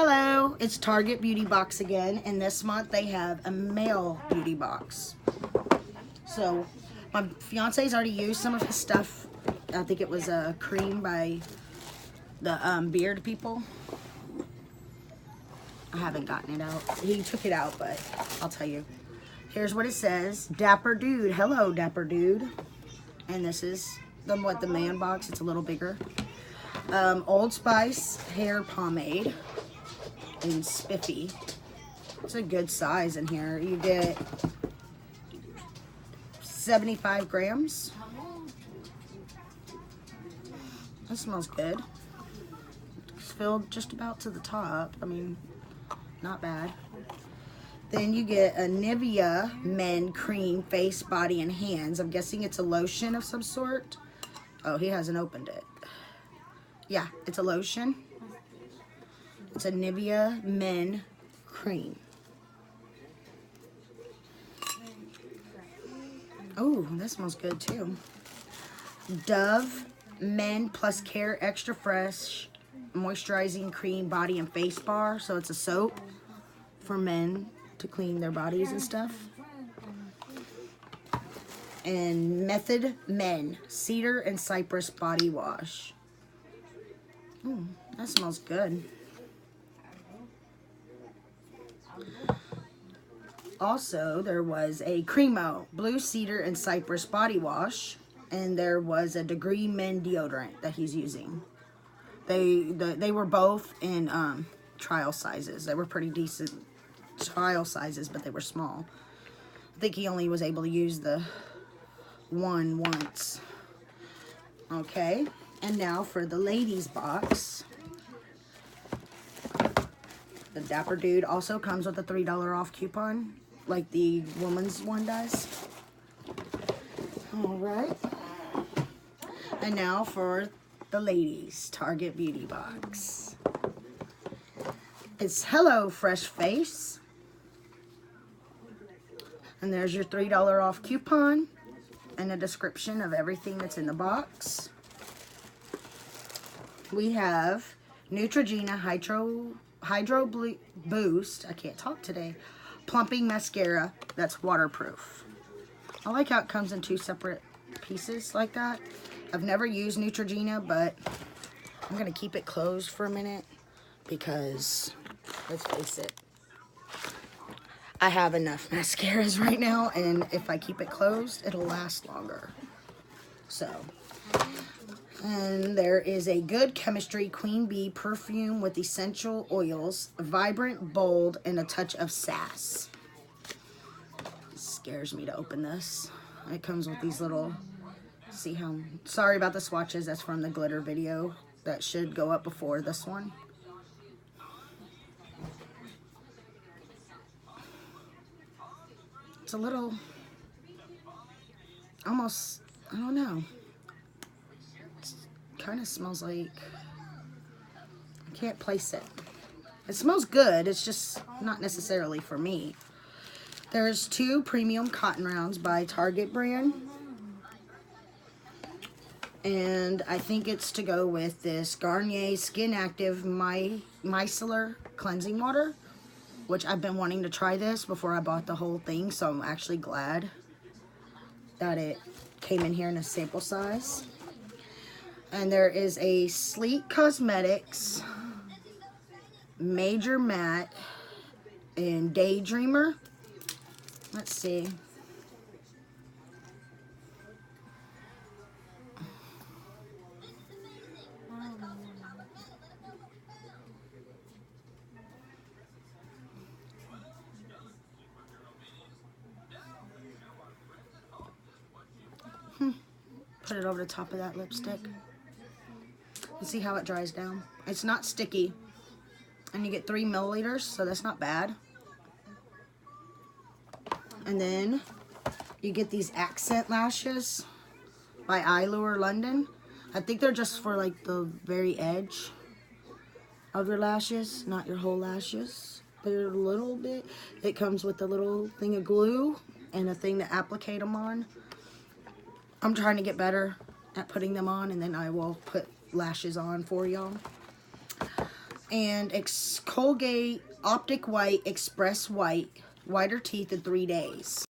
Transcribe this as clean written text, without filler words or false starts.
Hello, it's Target Beauty Box again, and this month they have a male beauty box. So, my fiance's already used some of his stuff. I think it was a cream by the Beard people. I haven't gotten it out. He took it out, but I'll tell you. Here's what it says. Dapper Dude. Hello, Dapper Dude. And this is the man box. It's a little bigger. Old Spice hair pomade in Spiffy. It's a good size in here. You get 75 grams. That smells good. It's filled just about to the top. I mean, not bad. Then you get a Nivea Men Cream Face, Body, and Hands. I'm guessing it's a lotion of some sort. Oh, he hasn't opened it. Yeah, it's a lotion. It's a Nivea Men Cream. Oh, that smells good too. Dove Men Plus Care Extra Fresh Moisturizing Cream Body and Face Bar. So it's a soap for men to clean their bodies and stuff. And Method Men Cedar and Cypress Body Wash. Ooh, that smells good. Also, there was a Cremo Blue Cedar and Cypress Body Wash. And there was a Degree Men deodorant that he's using. They were both in trial sizes. They were pretty decent trial sizes, but they were small. I think he only was able to use the one once. Okay, and now for the ladies box. The Dapper Dude also comes with a $3 off coupon, like the woman's one does. All right. And now for the ladies Target Beauty Box. It's Hello Fresh Face. And there's your $3 off coupon and a description of everything that's in the box. We have Neutrogena Hydro Boost. I can't talk today. Plumping mascara that's waterproof. I like how it comes in two separate pieces like that. I've never used Neutrogena, but I'm going to keep it closed for a minute because, let's face it, I have enough mascaras right now, and if I keep it closed, it'll last longer. So, and there is a Good Chemistry Queen Bee perfume with essential oils, vibrant, bold, and a touch of sass. It scares me to open this. It comes with these little... See how, sorry about the swatches, that's from the glitter video that should go up before this one. It's a little, almost, I don't know, it kind of smells like, I can't place it. It smells good, it's just not necessarily for me. There's 2 premium cotton rounds by Target brand. And I think it's to go with this Garnier Skin Active Micellar Cleansing Water, which I've been wanting to try this before I bought the whole thing, so I'm actually glad that it came in here in a sample size. And there is a Sleek Cosmetics Major Matte and Daydreamer. Let's see. Put it over the top of that lipstick. And see how it dries down. It's not sticky. And you get 3 milliliters, so that's not bad. And then you get these accent lashes by Eyelure London. I think they're just for like the very edge of your lashes, not your whole lashes. They're a little bit. It comes with a little thing of glue and a thing to applicate them on. I'm trying to get better at putting them on, and then I will put lashes on for y'all. And Colgate Optic White Express White. Whiter teeth in 3 days.